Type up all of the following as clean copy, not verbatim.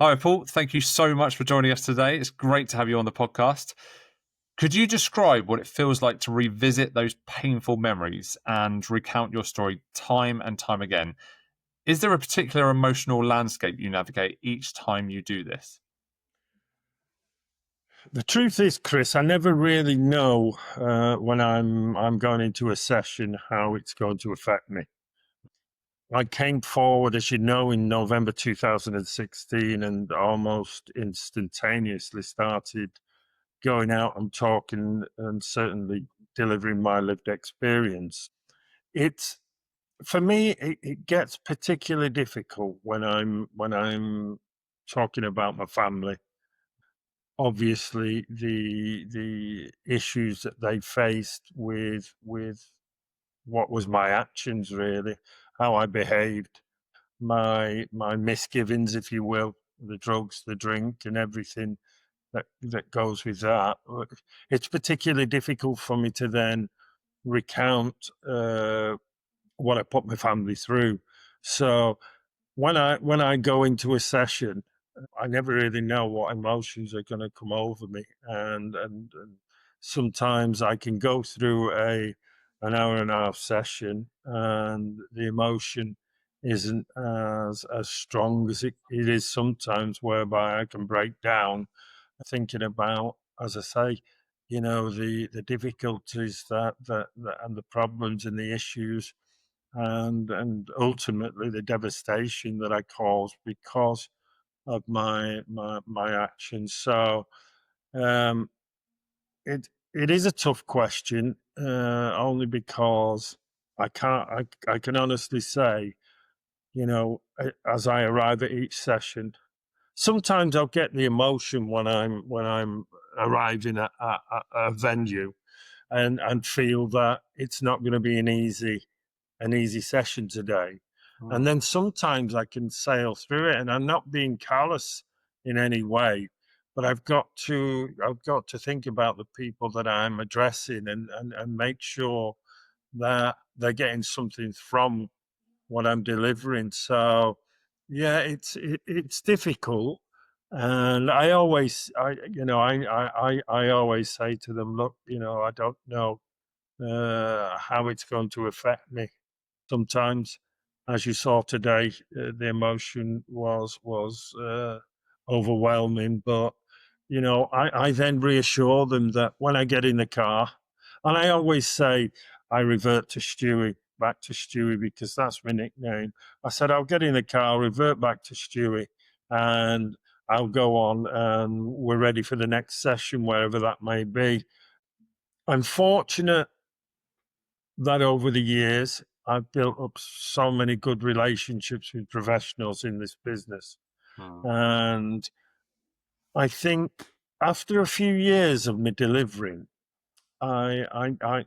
Hi, Paul. Thank you so much for joining us today. It's great to have you on the podcast. Could you describe what it feels like to revisit those painful memories and recount your story time and time again? Is there a particular emotional landscape you navigate each time you do this? The truth is, Chris, I never really know when I'm going into a session how it's going to affect me. I came forward, as you know, in November 2016 and almost instantaneously started going out and talking and certainly delivering my lived experience. It's for me, it gets particularly difficult when I'm talking about my family. Obviously, the issues that they faced with what was my actions, really, how I behaved, my misgivings, if you will, the drugs, the drink, and everything that goes with that. It's particularly difficult for me to then recount what I put my family through. So when I go into a session, I never really know what emotions are going to come over me, and sometimes I can go through an hour and a half session, and the emotion isn't as strong as it is sometimes, whereby I can break down, thinking about, as I say, the difficulties that and the problems and the issues, and ultimately the devastation that I caused because of my actions. So um, it is a tough question, only because I can honestly say, as I arrive at each session, sometimes I'll get the emotion when I'm arriving at a venue, and feel that it's not going to be an easy session today. And Mm. then sometimes I can sail through it, and I'm not being callous in any way, but I've got to think about the people that I'm addressing, and make sure that they're getting something from what I'm delivering. So yeah, it's difficult. And I always say to them, look, I don't know how it's going to affect me. Sometimes, as you saw today, the emotion was overwhelming. But I then reassure them that when I get in the car, and I always say I revert to Stewie, back to Stewie, because that's my nickname. I said I'll get in the car, revert back to Stewie, and I'll go on, and we're ready for the next session, wherever that may be. I'm fortunate that over the years, I've built up so many good relationships with professionals in this business. Mm. And I think after a few years of me delivering, I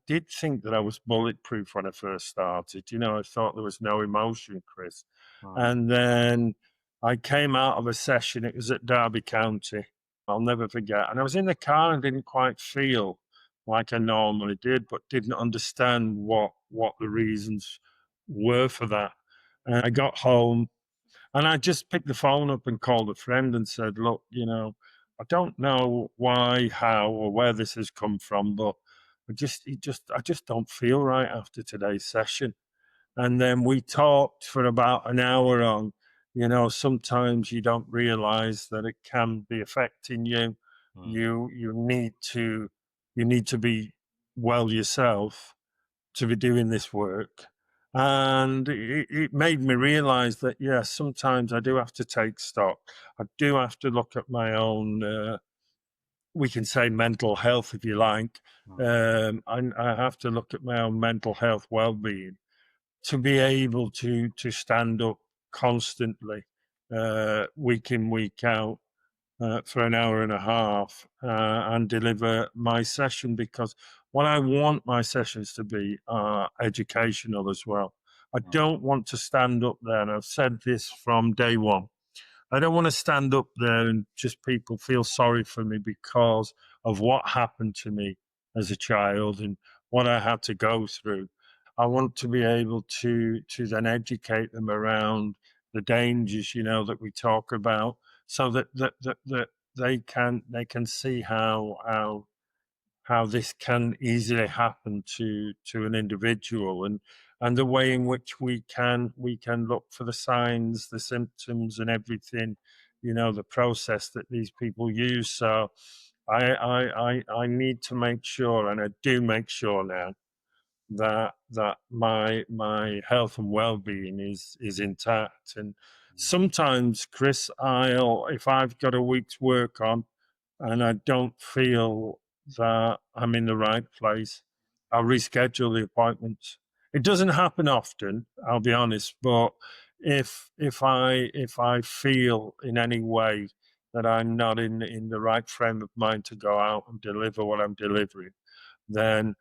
did think that I was bulletproof when I first started. I thought there was no emotion, Chris. Mm. And then I came out of a session, it was at Derby County. I'll never forget. And I was in the car and didn't quite feel like I normally did, but didn't understand what the reasons were for that. And I got home, and I just picked the phone up and called a friend and said, look, I don't know why, how, or where this has come from, but I just don't feel right after today's session. And then we talked for about an hour on, sometimes you don't realize that it can be affecting you. Mm. You need to be well yourself to be doing this work. And it made me realize that, yeah, sometimes I do have to take stock. I do have to look at my own, we can say mental health, if you like. Mm. I have to look at my own mental health well-being to be able to stand up constantly, week in, week out, for an hour and a half, and deliver my session, because what I want my sessions to be are educational as well. I Mm. don't want to stand up there, and I've said this from day one. I don't want to stand up there and just people feel sorry for me because of what happened to me as a child and what I had to go through. I want to be able to then educate them around the dangers, that we talk about, so that they can see how this can easily happen to an individual, and the way in which we can look for the signs, the symptoms, and everything, the process that these people use. So I need to make sure, and I do make sure now, that my health and well-being is intact. And sometimes, Chris, if I've got a week's work on and I don't feel that I'm in the right place, I'll reschedule the appointments. It doesn't happen often, I'll be honest, but if I feel in any way that I'm not in the right frame of mind to go out and deliver what I'm delivering, then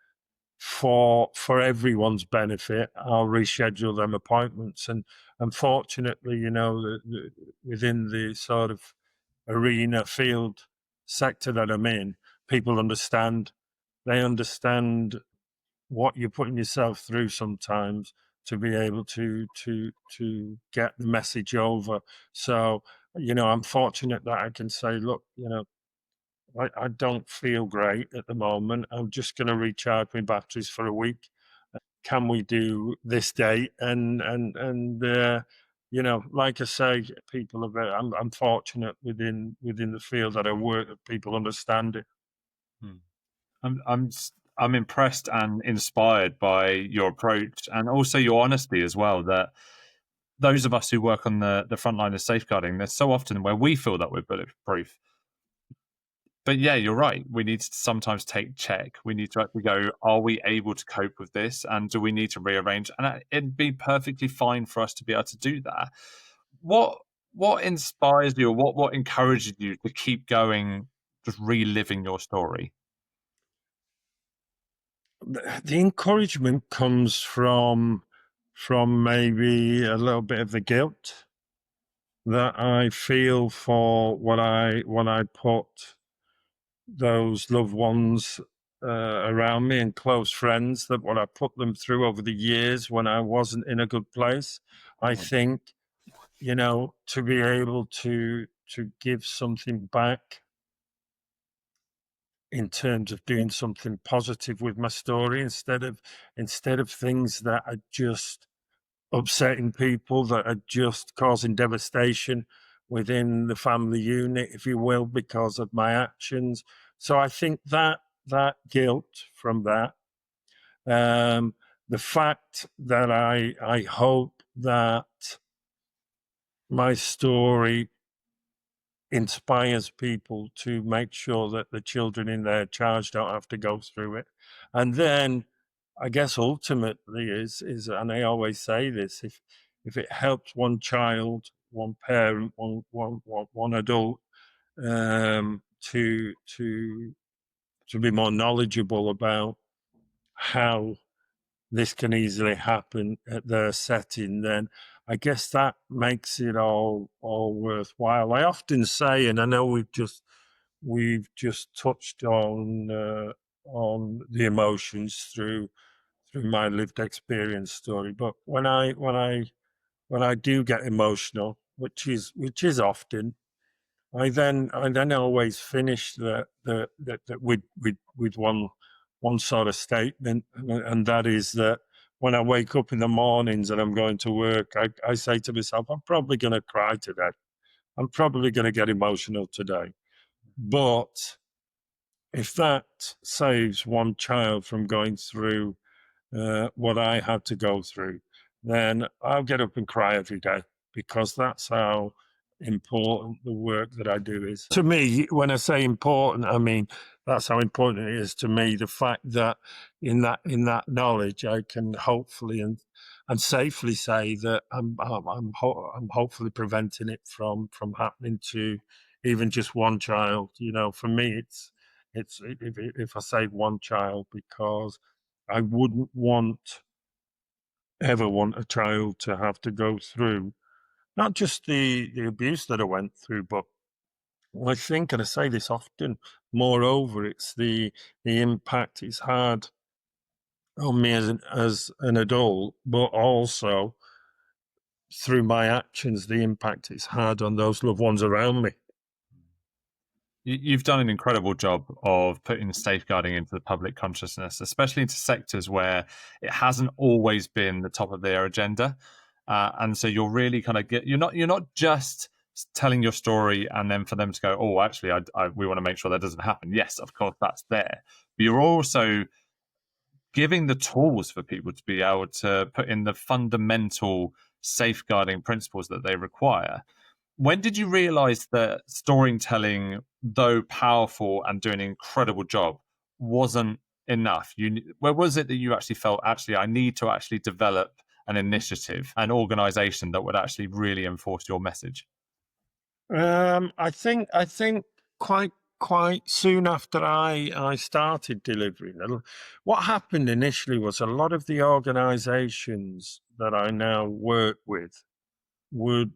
for everyone's benefit, I'll reschedule them appointments. And unfortunately, within the sort of arena field sector that I'm in, people understand. They understand what you're putting yourself through sometimes to be able to get the message over. So, I'm fortunate that I can say, look, I don't feel great at the moment. I'm just going to recharge my batteries for a week. Can we do this date? And like I say, people are very. I'm fortunate within the field that I work that people understand it. Hmm. I'm impressed and inspired by your approach and also your honesty as well. That those of us who work on the front line of safeguarding, there's so often where we feel that we're bulletproof. But yeah, you're right. We need to sometimes take check. We need to actually go, are we able to cope with this? And do we need to rearrange? And it'd be perfectly fine for us to be able to do that. What what inspires you, or what encourages you to keep going, just reliving your story? The encouragement comes from maybe a little bit of the guilt that I feel for what I put those loved ones around me and close friends, that what I put them through over the years when I wasn't in a good place. I think, to be able to give something back in terms of doing something positive with my story, instead of things that are just upsetting people, that are just causing devastation within the family unit, if you will, because of my actions. So I think that guilt from that, the fact that I hope that my story inspires people to make sure that the children in their charge don't have to go through it. And then I guess ultimately is and I always say this, if it helps one child, one parent, one adult, to be more knowledgeable about how this can easily happen at their setting, then I guess that makes it all worthwhile. I often say, and I know we've just touched on the emotions through my lived experience story, but when I do get emotional, which is often, I then always finish that with one sort of statement, and that is that when I wake up in the mornings and I'm going to work, I say to myself, I'm probably going to cry today. I'm probably going to get emotional today. But if that saves one child from going through what I had to go through, then I'll get up and cry every day, because that's how important the work that I do is. To me, when I say important, I mean that's how important it is to me. The fact that in that knowledge, I can hopefully and safely say that I'm hopefully preventing it from happening to even just one child. For me, it's if I save one child, because I wouldn't ever want a child to have to go through not just the abuse that I went through, but I think, and I say this often, moreover, it's the impact it's had on me as an adult, but also through my actions, the impact it's had on those loved ones around me. You've done an incredible job of putting safeguarding into the public consciousness, especially into sectors where it hasn't always been the top of their agenda. And so you're really kind of you're not just telling your story and then for them to go, oh, actually, we want to make sure that doesn't happen. Yes, of course, that's there. But you're also giving the tools for people to be able to put in the fundamental safeguarding principles that they require. When did you realize that storytelling, though powerful and doing an incredible job, wasn't enough? Where was it that you actually felt, actually, I need to actually develop an initiative, an organization that would actually really enforce your message? I think quite soon after I started delivering. What happened initially was a lot of the organisations that I now work with would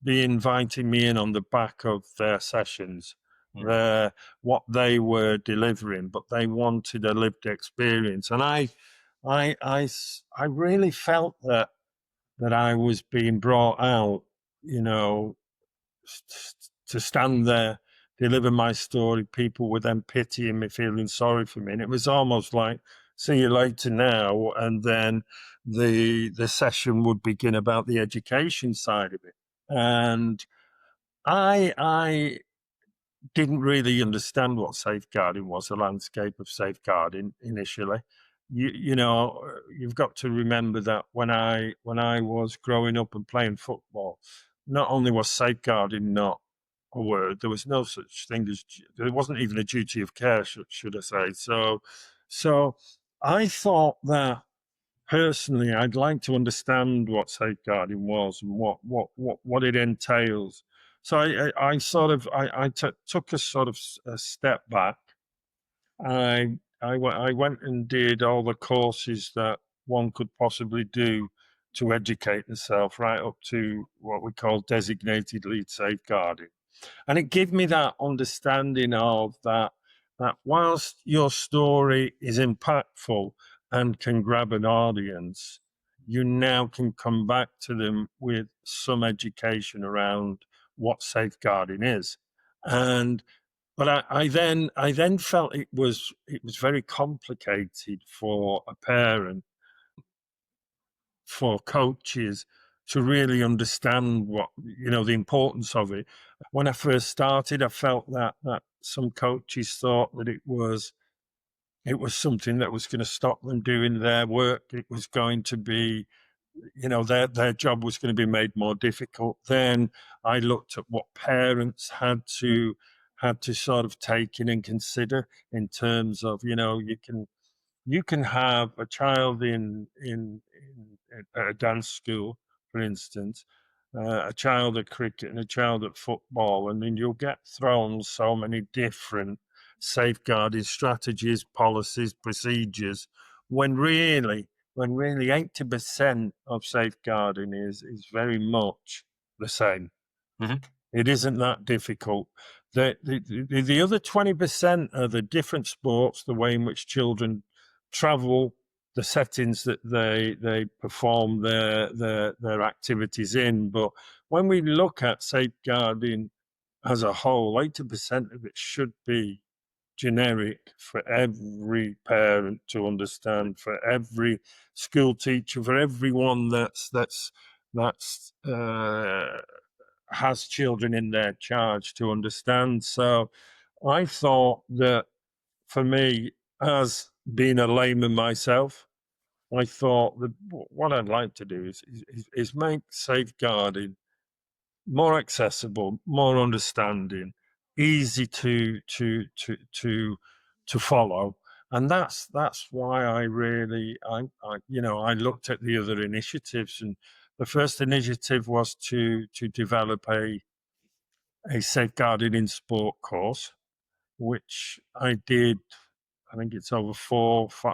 be inviting me in on the back of their sessions, their what they were delivering, but they wanted a lived experience, and I really felt that I was being brought out, you know, to stand there, deliver my story. People were then pitying me, feeling sorry for me, and it was almost like, "See you later now," and then the session would begin about the education side of it, and I didn't really understand what safeguarding was, the landscape of safeguarding initially. You've got to remember that when I was growing up and playing football, not only was safeguarding not a word, there was no such thing as there wasn't even a duty of care, should I say? So I thought that personally, I'd like to understand what safeguarding was and what it entails. So I sort of I took a sort of a step back. I went and did all the courses that one could possibly do to educate themselves, right up to what we call designated lead safeguarding. And it gave me that understanding of that whilst your story is impactful and can grab an audience, you now can come back to them with some education around what safeguarding is. And but I then felt it was very complicated for a parent, for coaches to really understand what, the importance of it. When I first started, I felt that some coaches thought that it was something that was going to stop them doing their work. It was going to be, their job was going to be made more difficult. Then I looked at what parents had to sort of take in and consider in terms of, you can have a child in at a dance school, for instance, a child at cricket and a child at football, and then you'll get thrown so many different safeguarding strategies, policies, procedures, when really 80% of safeguarding is very much the same. Mhm. It isn't that difficult. The other 20% are the different sports, the way in which children travel, the settings that they perform their activities in. But when we look at safeguarding as a whole, 80% of it should be generic for every parent to understand, for every school teacher, for everyone that's has children in their charge to understand. So I thought that for me, as being a layman myself, I thought that what I'd like to do is make safeguarding more accessible, more understanding, easy to follow. And that's why I looked at the other initiatives, and the first initiative was to develop a safeguarding in sport course, which I did. I think it's over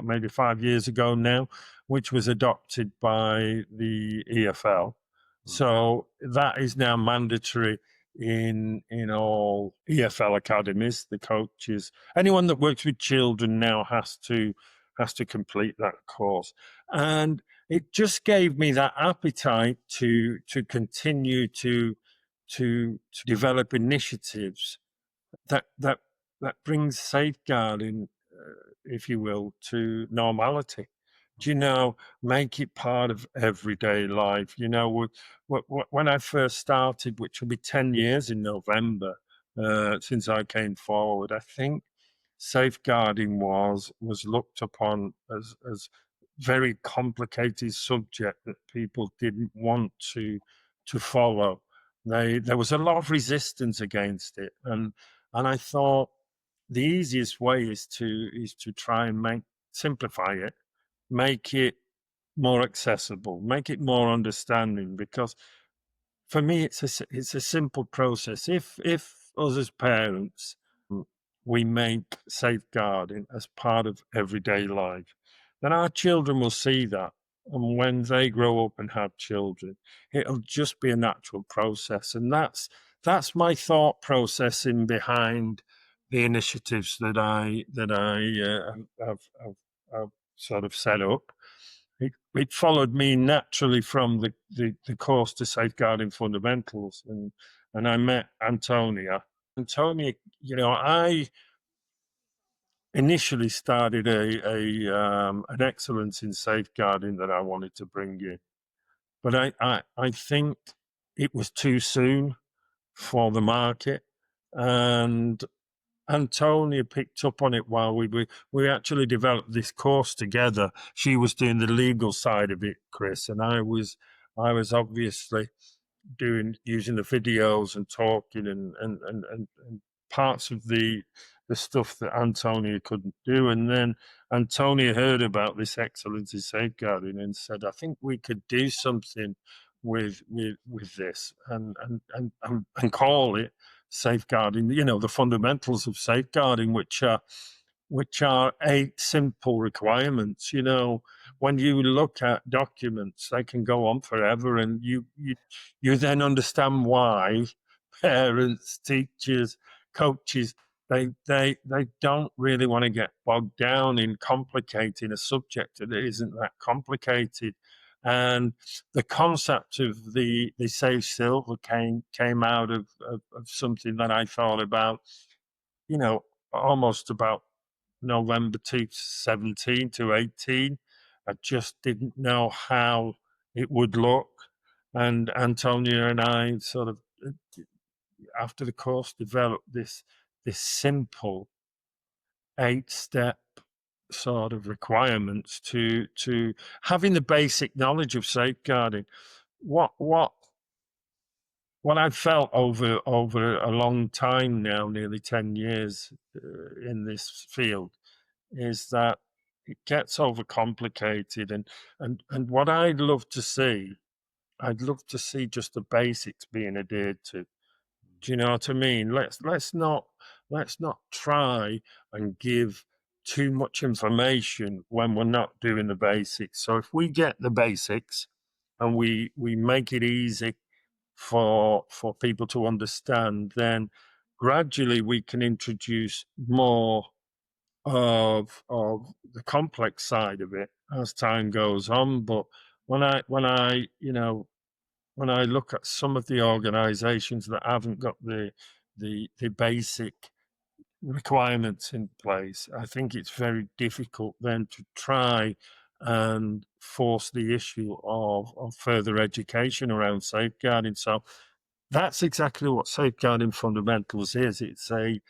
maybe 5 years ago now, which was adopted by the EFL. So that is now mandatory in all EFL academies. The coaches, anyone that works with children now has to complete that course, and it just gave me that appetite to continue to develop initiatives that brings safeguarding, if you will, to normality. Do you know, make it part of everyday life? You know, when I first started, which will be 10 years in November, since I came forward, I think safeguarding was looked upon as very complicated subject that people didn't want to follow. There was a lot of resistance against it, and I thought the easiest way is to try and simplify it, make it more accessible, make it more understanding. Because for me, it's a simple process. If us as parents, we make safeguarding as part of everyday life, then our children will see that. And when they grow up and have children, it'll just be a natural process. And that's my thought processing behind the initiatives that I have sort of set up. It followed me naturally from the course to safeguarding fundamentals, and I met Antonia. Antonia, you know, I initially started an excellence in safeguarding that I wanted to bring in, but I think it was too soon for the market, and Antonia picked up on it while we actually developed this course together. She was doing the legal side of it, Chris, and I was obviously using the videos and talking and parts of the stuff that Antonia couldn't do. And then Antonia heard about this excellence in safeguarding and said, I think we could do something with this and call it safeguarding, you know, the fundamentals of safeguarding, which are 8 simple requirements. You know, when you look at documents, they can go on forever, and you then understand why parents, teachers, coaches, they don't really want to get bogged down in complicating a subject that isn't that complicated. And the concept of the safe silver came out of something that I thought about, you know, almost about November 2017 to 18. I just didn't know how it would look. And Antonia and I sort of, after the course, developed this simple 8-step sort of requirements to having the basic knowledge of safeguarding. What I've felt over a long time now, nearly 10 years in this field, is that it gets overcomplicated, and what I'd love to see just the basics being adhered to. Do you know what I mean? Let's not try and give too much information when we're not doing the basics. So if we get the basics and we make it easy for people to understand, then gradually we can introduce more of the complex side of it as time goes on. But when I when I look at some of the organizations that haven't got the basic requirements in place, I think it's very difficult then to try and force the issue of further education around safeguarding. So that's exactly what safeguarding fundamentals is. It's a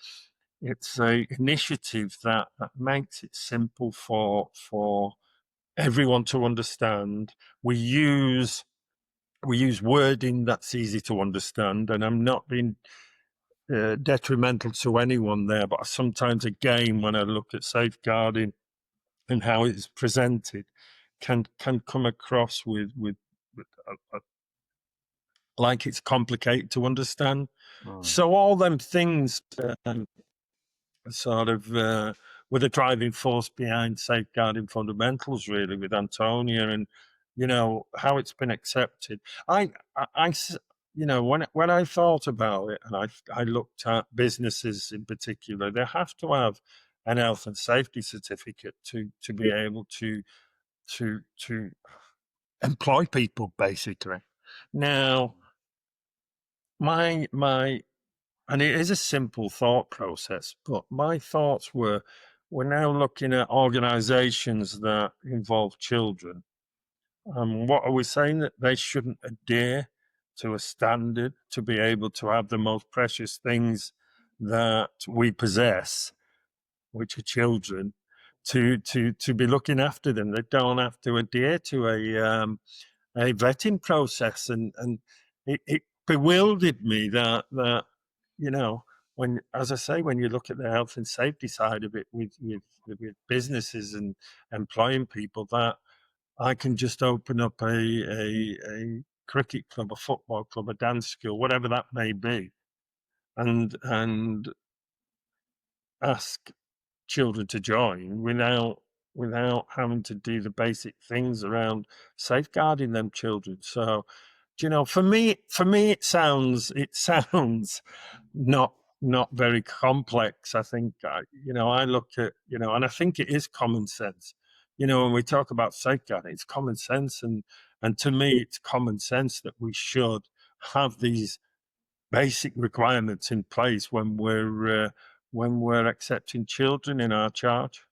initiative that makes it simple for everyone to understand. We use wording that's easy to understand, and I'm not being detrimental to anyone there, but sometimes again, when I look at safeguarding and how it's presented, can come across with like it's complicated to understand. So all them things sort of were the driving force behind safeguarding fundamentals, really, with Antonia, and you know how it's been accepted. You know, when I thought about it, and I looked at businesses in particular, they have to have an health and safety certificate to be able to employ people, basically. Now, my and it is a simple thought process, but my thoughts were, we're now looking at organizations that involve children. What are we saying? That they shouldn't adhere to a standard to be able to have the most precious things that we possess, which are children, to be looking after them. They don't have to adhere to a vetting process, and it bewildered me that you know, when, as I say, when you look at the health and safety side of it with businesses and employing people, that I can just open up a cricket club, a football club, a dance school, whatever that may be, and ask children to join without having to do the basic things around safeguarding them children. So, for me, it sounds not not very complex. I think I look at, and I think it is common sense. When we talk about safeguarding, it's common sense, and to me, it's common sense that we should have these basic requirements in place when we're accepting children in our charge.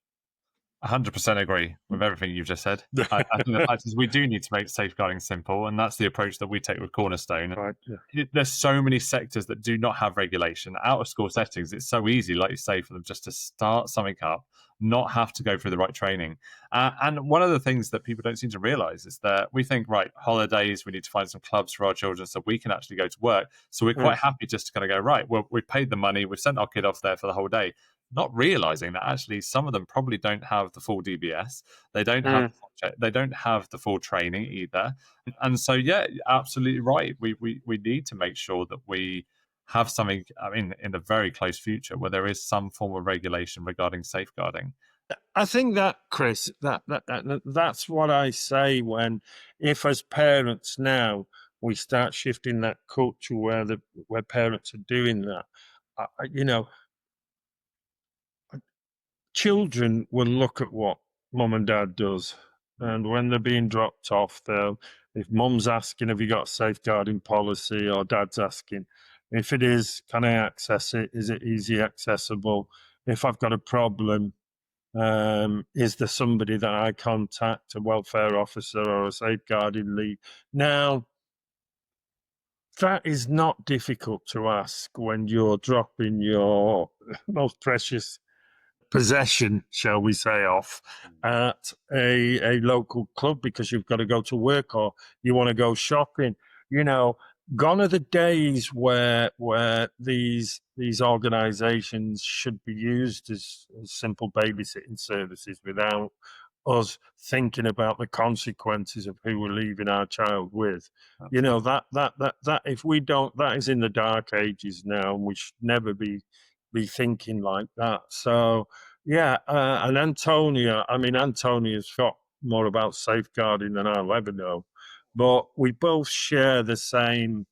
100% agree with everything you've just said. I think the fact is we do need to make safeguarding simple, and that's the approach that we take with Cornerstone. Right. Yeah. There's so many sectors that do not have regulation. Out of school settings, it's so easy, like you say, for them just to start something up, not have to go through the right training. And one of the things that people don't seem to realize is that we think, right, holidays, we need to find some clubs for our children so we can actually go to work. So we're quite happy just to kind of go, right, well, we've paid the money, we've sent our kid off there for the whole day, not realizing that actually some of them probably don't have the full DBS, they don't have they don't have the full training either, and so yeah, absolutely right. We need to make sure that we have something. I mean, in the very close future, where there is some form of regulation regarding safeguarding. I think that, Chris, that's what I say when, if as parents now we start shifting that culture where parents are doing that, you know, children will look at what mum and dad does, and when they're being dropped off, if mum's asking, "Have you got a safeguarding policy?" or dad's asking, if it is, "Can I access it? Is it easy accessible? If I've got a problem, is there somebody that I contact, a welfare officer or a safeguarding lead?" Now, that is not difficult to ask when you're dropping your most precious possession, shall we say, off at a local club because you've got to go to work or you want to go shopping. You know, gone are the days where these organisations should be used as simple babysitting services without us thinking about the consequences of who we're leaving our child with. That if we don't, that is in the dark ages now, and we should never be thinking like that. So yeah, and Antonia's got more about safeguarding than I'll ever know, but we both share the same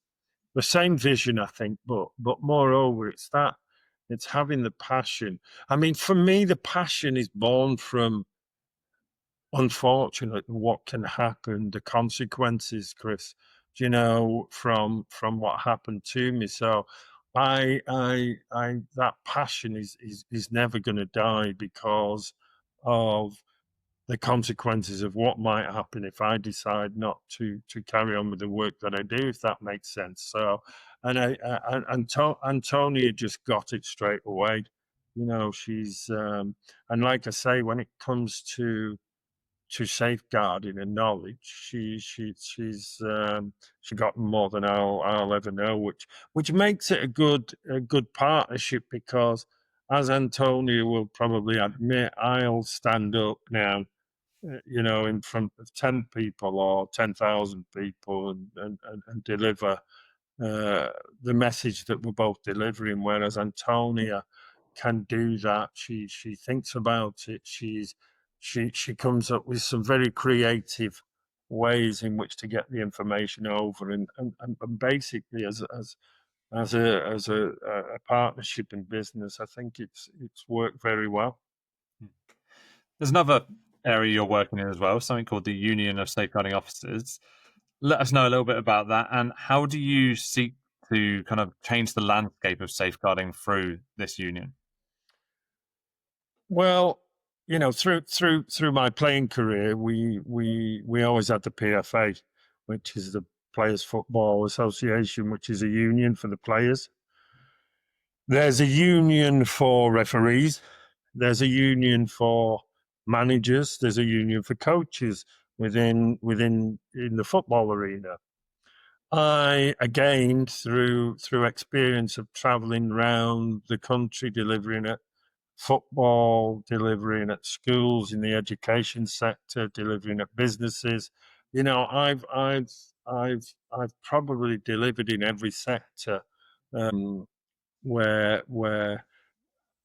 vision, I think. But moreover, it's having the passion. I mean, for me, the passion is born from, unfortunately, what can happen, the consequences, Chris. From what happened to me. So that passion is never going to die because of the consequences of what might happen if I decide not to carry on with the work that I do, if that makes sense. So, Antonia just got it straight away. She's and like I say, when it comes to safeguarding and knowledge, she got more than I'll ever know, which makes it a good partnership because, as Antonia will probably admit, I'll stand up now, in front of 10 people or 10,000 people and deliver the message that we're both delivering. Whereas Antonia can do that. She thinks about it. She comes up with some very creative ways in which to get the information over, and basically as a partnership in business, I think it's worked very well. There's another area you're working in as well, something called the Union of Safeguarding Officers. Let us know a little bit about that, and how do you seek to kind of change the landscape of safeguarding through this union? Well, through my playing career, we always had the PFA, which is the Players Football Association, which is a union for the players. There's a union for referees. There's a union for managers. There's a union for coaches within in the football arena. I again through experience of traveling around the country delivering at football, delivering at schools in the education sector, delivering at businesses. I've probably delivered in every sector where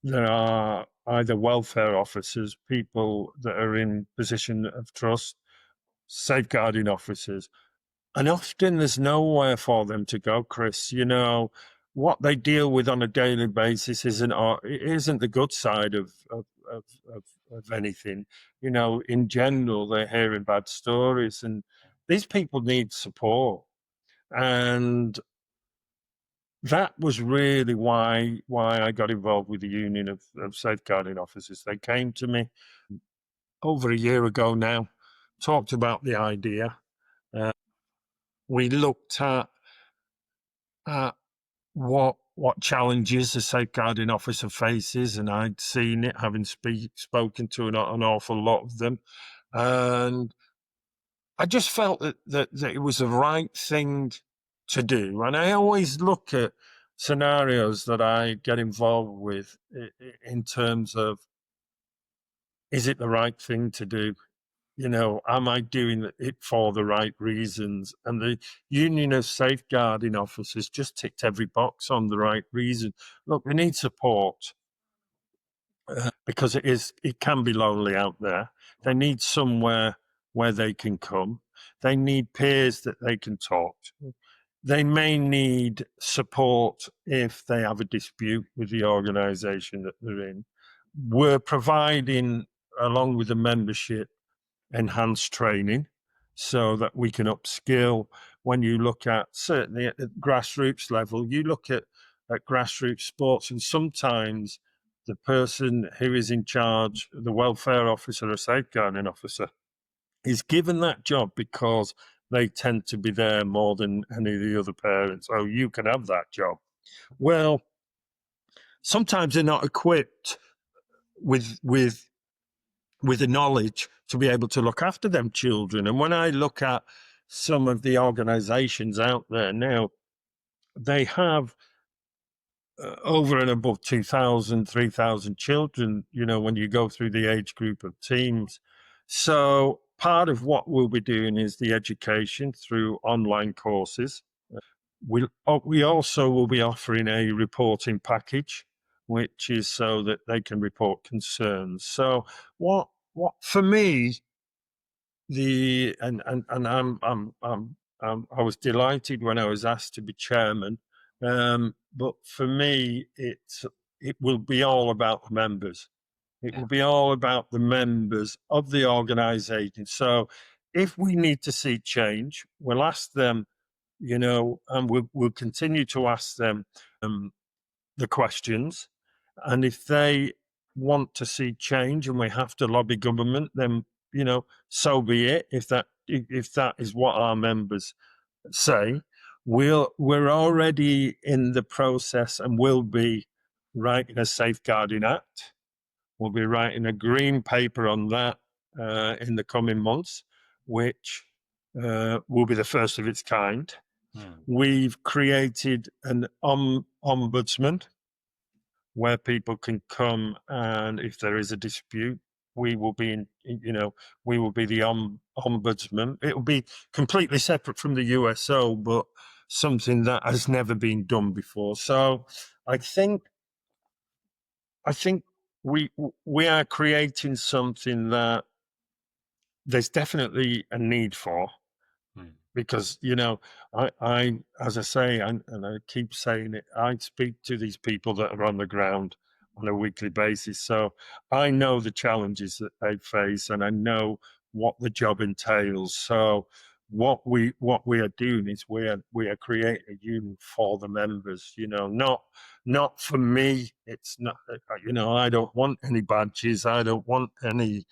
there are either welfare officers, people that are in position of trust, safeguarding officers, and often there's nowhere for them to go, Chris. What they deal with on a daily basis isn't the good side of anything. In general, they're hearing bad stories, and these people need support. And that was really why I got involved with the Union of Safeguarding Officers. They came to me over a year ago now, talked about the idea. We looked at what challenges a safeguarding officer faces, and I'd seen it, having spoken to an awful lot of them, and I just felt that it was the right thing to do. And I always look at scenarios that I get involved with in terms of, is it the right thing to do? Am I doing it for the right reasons? And the Union of Safeguarding Officers just ticked every box on the right reason. Look, they need support because it can be lonely out there. They need somewhere where they can come. They need peers that they can talk to. They may need support if they have a dispute with the organisation that they're in. We're providing, along with the membership, enhanced training so that we can upskill. When you look at, certainly at the grassroots level, you look at grassroots sports, and sometimes the person who is in charge, the welfare officer or safeguarding officer, is given that job because they tend to be there more than any of the other parents. Oh, you can have that job. Well, sometimes they're not equipped with the knowledge to be able to look after them children. And when I look at some of the organizations out there now, they have over and above 2,000, 3,000 children, when you go through the age group of teams. So part of what we'll be doing is the education through online courses. We also will be offering a reporting package, which is so that they can report concerns. So what for me, I was delighted when I was asked to be chairman. But for me, it will be all about the members. It will be all about the members of the organisation. So if we need to see change, we'll ask them, and we'll continue to ask them the questions. And if they want to see change and we have to lobby government, then so be it. If that is what our members say, we're already in the process and will be writing a safeguarding act. We'll be writing a green paper on that in the coming months, which will be the first of its kind. We've created an ombudsman where people can come, and if there is a dispute, we will be the ombudsman. It will be completely separate from the USO, but something that has never been done before. So I think we are creating something that there's definitely a need for. Because as I say, and I keep saying it, I speak to these people that are on the ground on a weekly basis. So I know the challenges that they face, and I know what the job entails. So what we are doing is we are creating a union for the members. Not for me. It's not. I don't want any badges. I don't want any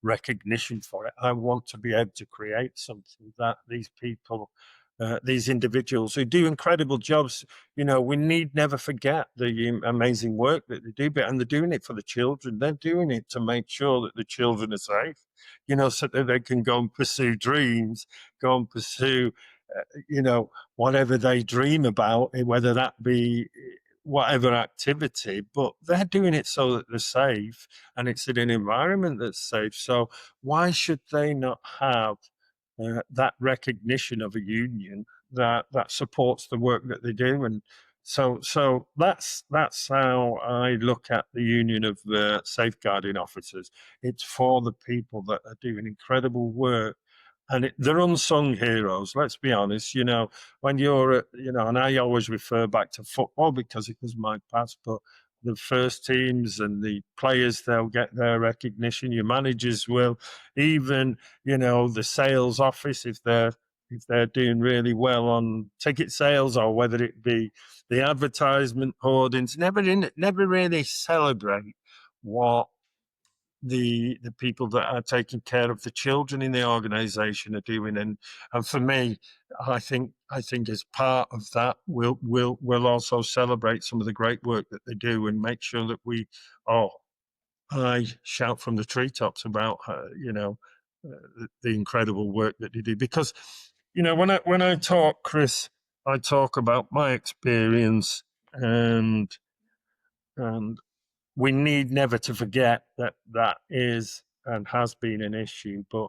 recognition for it. I want to be able to create something that these people, these individuals who do incredible jobs, we need never forget the amazing work that they do, and they're doing it for the children. They're doing it to make sure that the children are safe, so that they can go and pursue dreams, go and pursue, whatever they dream about, whether that be whatever activity, but they're doing it so that they're safe and it's in an environment that's safe. So why should they not have that recognition of a union that supports the work that they do? And so that's how I look at the union of safeguarding officers. It's for the people that are doing incredible work, and they're unsung heroes. Let's be honest. When you're, and I always refer back to football because it was my past, but the first teams and the players, they'll get their recognition. Your managers will, even the sales office, if they're doing really well on ticket sales, or whether it be the advertisement hoardings, never really celebrate what the people that are taking care of the children in the organization are doing. And for me, I think as part of that, we'll also celebrate some of the great work that they do and make sure that I shout from the treetops about the incredible work that they do. Because when I talk, Chris, I talk about my experience, and we need never to forget that that is and has been an issue. But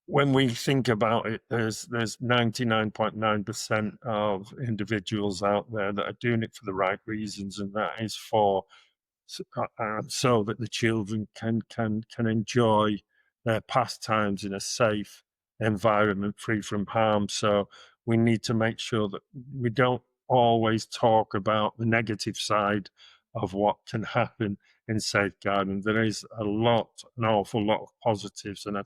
when we think about it, there's 99.9% of individuals out there that are doing it for the right reasons, and that is so that the children can enjoy their pastimes in a safe environment, free from harm. So we need to make sure that we don't always talk about the negative side of what can happen in safeguarding. There is an awful lot of positives, and I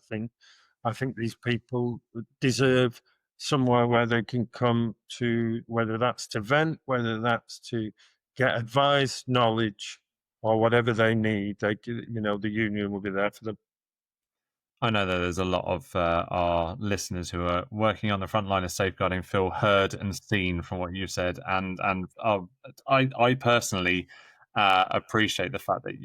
think these people deserve somewhere where they can come to, whether that's to vent, whether that's to get advice, knowledge, or whatever they need. The union will be there for them. I know that there's a lot of our listeners who are working on the front line of safeguarding feel heard and seen from what you said, and I personally appreciate the fact that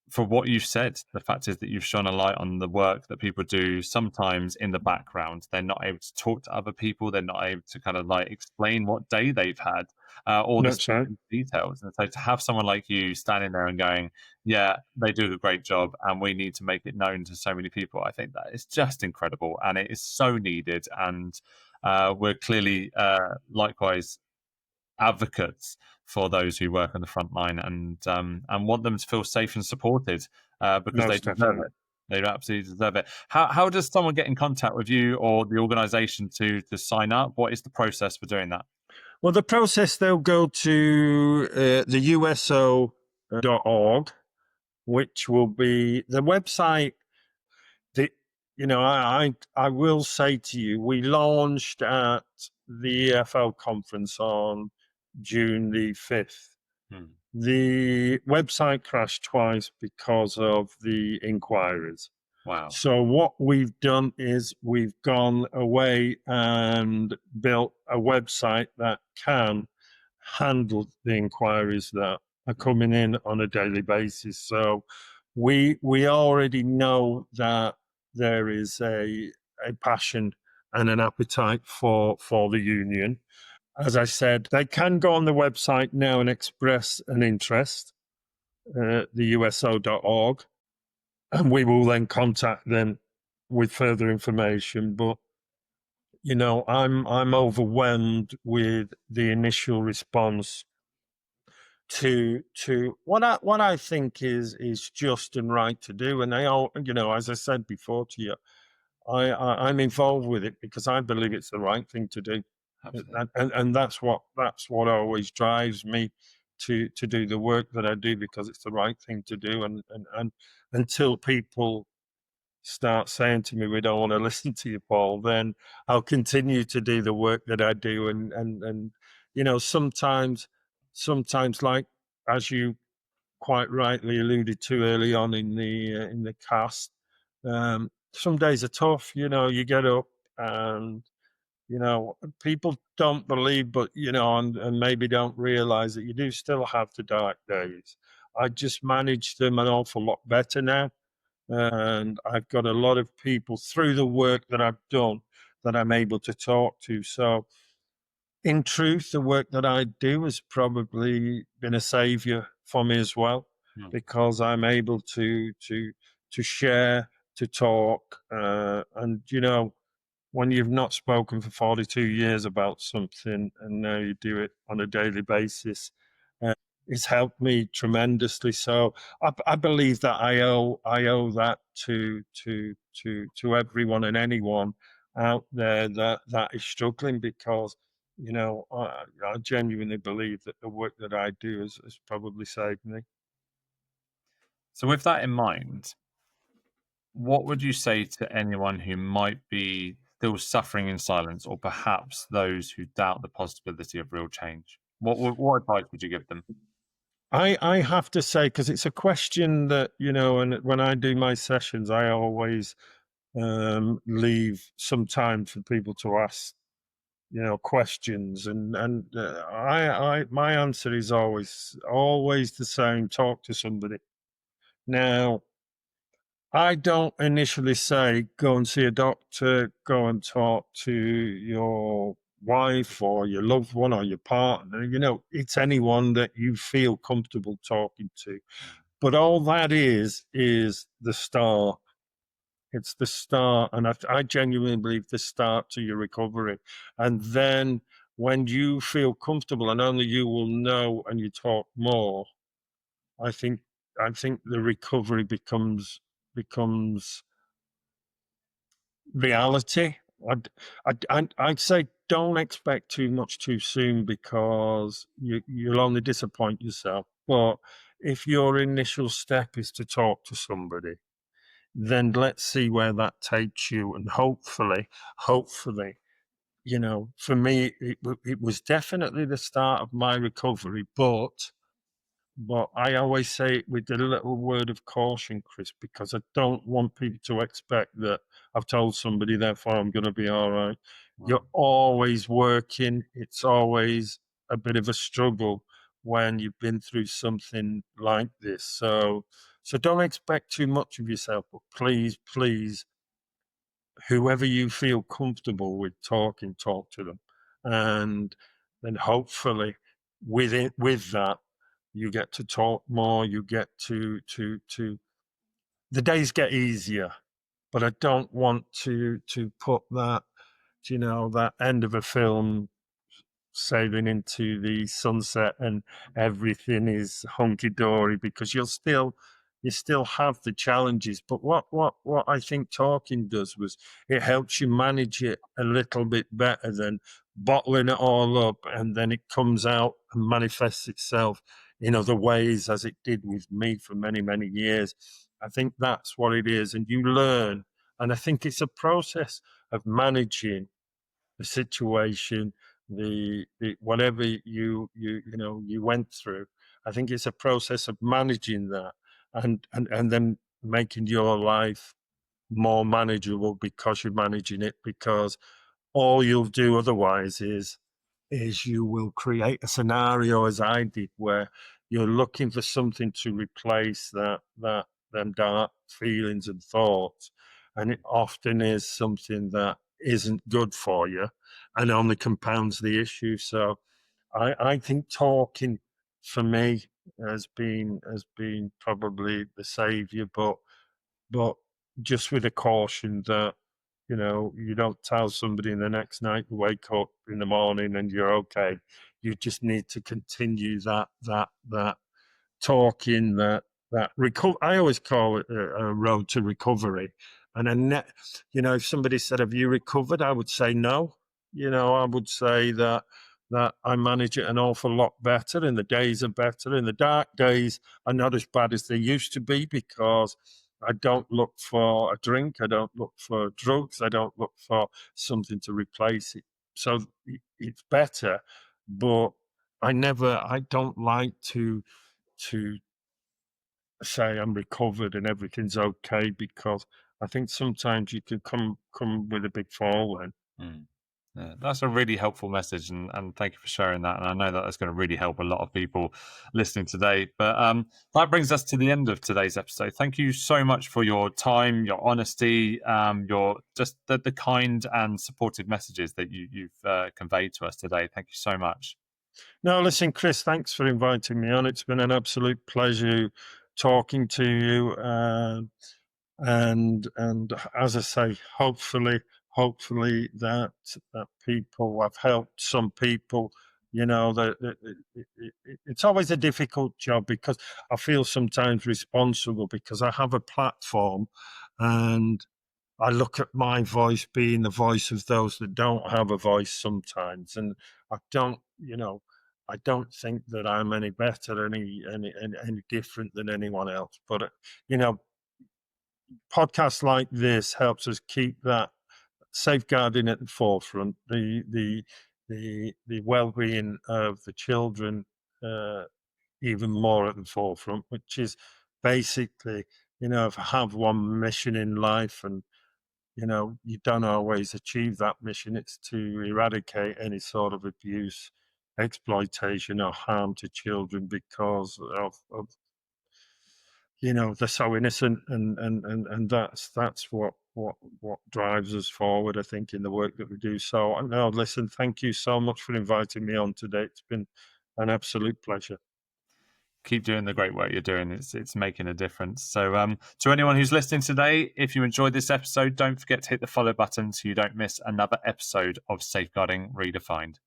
for what you've said. The fact is that you've shone a light on the work that people do sometimes in the background. They're not able to talk to other people. They're not able to kind of like explain what day they've had, or the That's right. specific details. And so to have someone like you standing there and going, yeah, they do a great job and we need to make it known to so many people, I think that is just incredible and it is so needed. And we're clearly likewise advocates for those who work on the front line, and want them to feel safe and supported, because they Most deserve definitely. it. They absolutely deserve it. How does someone get in contact with you or the organisation to sign up? What is the process for doing that? Well, the process, they'll go to the USO.org, which will be the website. I will say to you, we launched at the EFL conference on June the 5th. Hmm. The website crashed twice because of the inquiries. Wow. So what we've done is we've gone away and built a website that can handle the inquiries that are coming in on a daily basis. So we already know that there is a passion and an appetite for the union. As I said, they can go on the website now and express an interest, the USO.org, and we will then contact them with further information. But I'm overwhelmed with the initial response to what I think is just and right to do. And they all, as I said before to you, I'm involved with it because I believe it's the right thing to do. Absolutely. And that's what always drives me to do the work that I do, because it's the right thing to do. And until people start saying to me, we don't want to listen to you, Paul, then I'll continue to do the work that I do. And sometimes, like, as you quite rightly alluded to early on in the cast, some days are tough. You get up, and people don't believe, but and maybe don't realize that you do still have the dark days. I just manage them an awful lot better now, and I've got a lot of people through the work that I've done that I'm able to talk to. So, in truth, the work that I do has probably been a savior for me as well, Mm. because I'm able to share, to talk, and when you've not spoken for 42 years about something and now you do it on a daily basis, uh, it's helped me tremendously. So I believe that I owe that to everyone and anyone out there that is struggling, because I genuinely believe that the work that I do has probably saved me. So, with that in mind, what would you say to anyone who might be still suffering in silence, or perhaps those who doubt the possibility of real change? What advice would you give them? I have to say, because it's a question that, and when I do my sessions, I always leave some time for people to ask, questions, and my answer is always the same: talk to somebody. Now, I don't initially say go and see a doctor, go and talk to your wife or your loved one or your partner. It's anyone that you feel comfortable talking to. But all that is the start. It's the start, and I genuinely believe the start to your recovery. And then when you feel comfortable, and only you will know, and you talk more, I think I think the recovery becomes reality. I'd say don't expect too much too soon, because you'll only disappoint yourself. But if your initial step is to talk to somebody, then let's see where that takes you. And hopefully, for me, it was definitely the start of my recovery, but I always say it with a little word of caution, Chris, because I don't want people to expect that I've told somebody, therefore I'm going to be all right. Wow. You're always working. It's always a bit of a struggle when you've been through something like this. So don't expect too much of yourself, but please, whoever you feel comfortable with talking, talk to them. And then hopefully with that, you get to talk more, you get to the days get easier. But I don't want to put that, that end of a film sailing into the sunset and everything is hunky dory, because you still have the challenges. But what I think talking does was it helps you manage it a little bit better than bottling it all up, and then it comes out and manifests itself in other ways, as it did with me for many years. I think that's what it is, and you learn. And I think it's a process of managing the situation, the whatever you went through. I think it's a process of managing that, and then making your life more manageable because you're managing it. Because all you'll do otherwise is you will create a scenario, as I did, where you're looking for something to replace that them dark feelings and thoughts, and it often is something that isn't good for you and only compounds the issue. So I think talking for me has been probably the savior, but just with a caution that you don't tell somebody in the next night you wake up in the morning and you're okay. You just need to continue that talking, I always call it a road to recovery. And if somebody said, have you recovered? I would say no. I would say that I manage it an awful lot better, and the days are better, and the dark days are not as bad as they used to be because I don't look for a drink, I don't look for drugs, I don't look for something to replace it. So it's better, but I don't like to say I'm recovered and everything's okay, because I think sometimes you can come with a big fall then. Mm. Yeah, that's a really helpful message, and thank you for sharing that. And I know that that's going to really help a lot of people listening today. But that brings us to the end of today's episode. Thank you so much for your time, your honesty, your just the kind and supportive messages that you've conveyed to us today. Thank you so much. No, listen, Chris, thanks for inviting me on. It's been an absolute pleasure talking to you. And as I say, hopefully that people have helped some people. It's always a difficult job because I feel sometimes responsible because I have a platform, and I look at my voice being the voice of those that don't have a voice sometimes, and I don't, I don't think that I'm any better, any different than anyone else. But you know, podcasts like this helps us keep that safeguarding at the forefront, the well-being of the children even more at the forefront, which is basically, if I have one mission in life, and you don't always achieve that mission, it's to eradicate any sort of abuse, exploitation, or harm to children because of they're so innocent, and that's what drives us forward, I think, in the work that we do. So no, listen, thank you so much for inviting me on today. It's been an absolute pleasure. Keep doing the great work you're doing. It's making a difference. So to anyone who's listening today, if you enjoyed this episode, don't forget to hit the follow button so you don't miss another episode of Safeguarding Redefined.